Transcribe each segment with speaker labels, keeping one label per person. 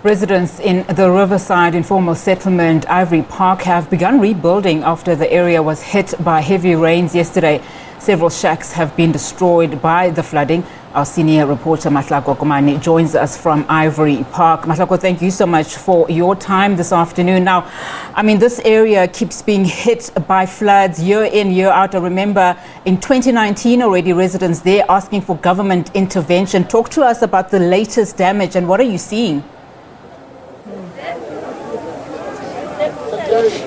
Speaker 1: Residents in the Riverside informal settlement, Ivory Park, have begun rebuilding after the area was hit by heavy rains yesterday. Several shacks have been destroyed by the flooding. Our senior reporter, Mahlako Komane, joins us from Ivory Park. Mahlako, thank you so much for your time this afternoon. Now, this area keeps being hit by floods year in, year out. I remember in 2019 already, residents there asking for government intervention. Talk to us about the latest damage and what are you seeing?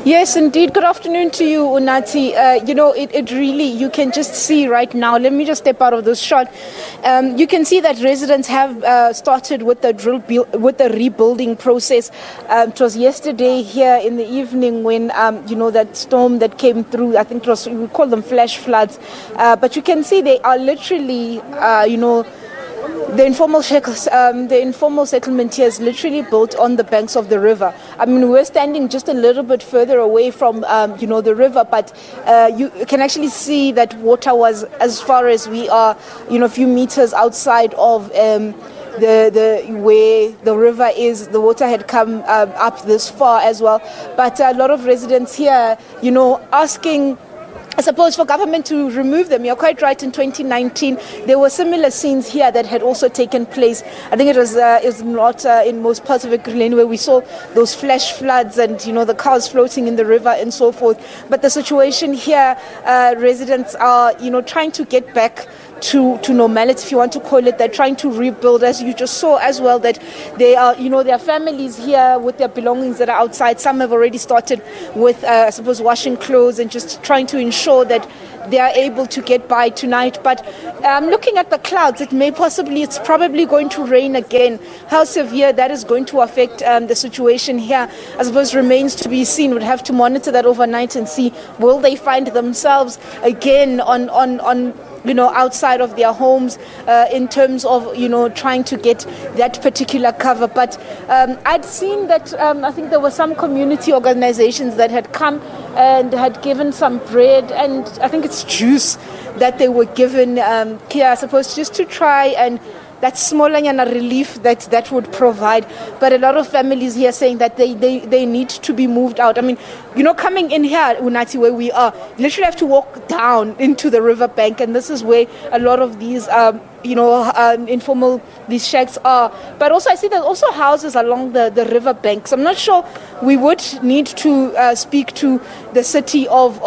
Speaker 2: Yes, indeed. Good afternoon to you, Unati. It really, you can just see right now. Let me just step out of this shot. You can see that residents have started with the rebuilding process. It was yesterday here in the evening when, that storm that came through, I think it was, we call them flash floods. But you can see they are literally, the informal settlement here is literally built on the banks of the river. We're standing just a little bit further away from, the river, but you can actually see that water was as far as we are, a few meters outside of the where the river is. The water had come up this far as well. But a lot of residents here, asking, I suppose, for government to remove them. You're quite right. In 2019, there were similar scenes here that had also taken place. I think it was not in most parts of Ekurhuleni where we saw those flash floods and, the cars floating in the river and so forth. But the situation here, residents are, trying to get back to normality, if you want to call it. They're trying to rebuild, as you just saw as well, that they are, their families here with their belongings that are outside. Some have already started with, I suppose, washing clothes and just trying to ensure that they are able to get by tonight. But looking at the clouds, it's probably going to rain again. How severe that is going to affect the situation here, I suppose, remains to be seen. We'd have to monitor that overnight and see, will they find themselves again on outside of their homes in terms of, trying to get that particular cover. But I'd seen that I think there were some community organizations that had come and had given some bread and I think it's juice that they were given here, I suppose, just to try and that small relief that would provide. But a lot of families here saying that they need to be moved out. Coming in here, Unati, where we are, you literally have to walk down into the riverbank, and this is where a lot of these informal, these shacks are. But also I see there's also houses along the riverbank. So I'm not sure, we would need to speak to the city of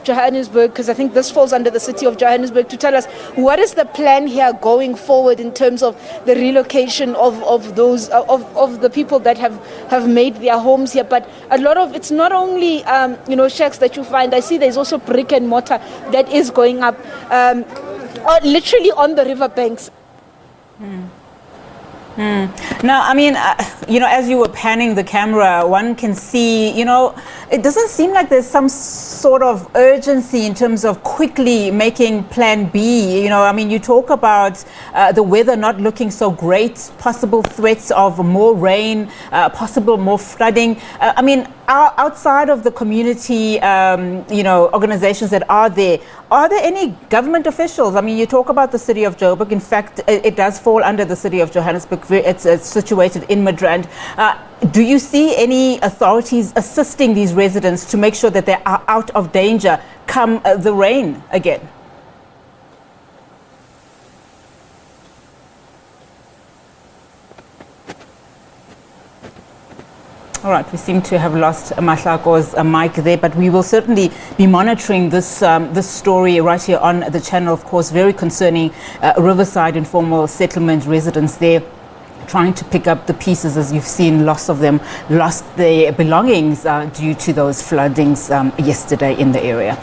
Speaker 2: Johannesburg, because I think this falls under the city of Johannesburg, to tell us what is the plan here going forward in terms of the relocation of those of the people that have made their homes here. But a lot of it's not only shacks that you find. I see there's also brick and mortar that is going up literally on the riverbanks.
Speaker 1: Now, as you were panning the camera, one can see, it doesn't seem like there's some sort of urgency in terms of quickly making plan B. You talk about the weather not looking so great, possible threats of more rain, possible more flooding. Outside of the community, organizations that are there any government officials? You talk about the city of Joburg. In fact, it does fall under the city of Johannesburg. It's situated in Midrand. Do you see any authorities assisting these residents to make sure that they are out of danger come the rain again? All right, we seem to have lost Mahlako's mic there, but we will certainly be monitoring this story right here on the channel, of course, very concerning Riverside informal settlement residents there trying to pick up the pieces, as you've seen, lots of them lost their belongings due to those floodings yesterday in the area.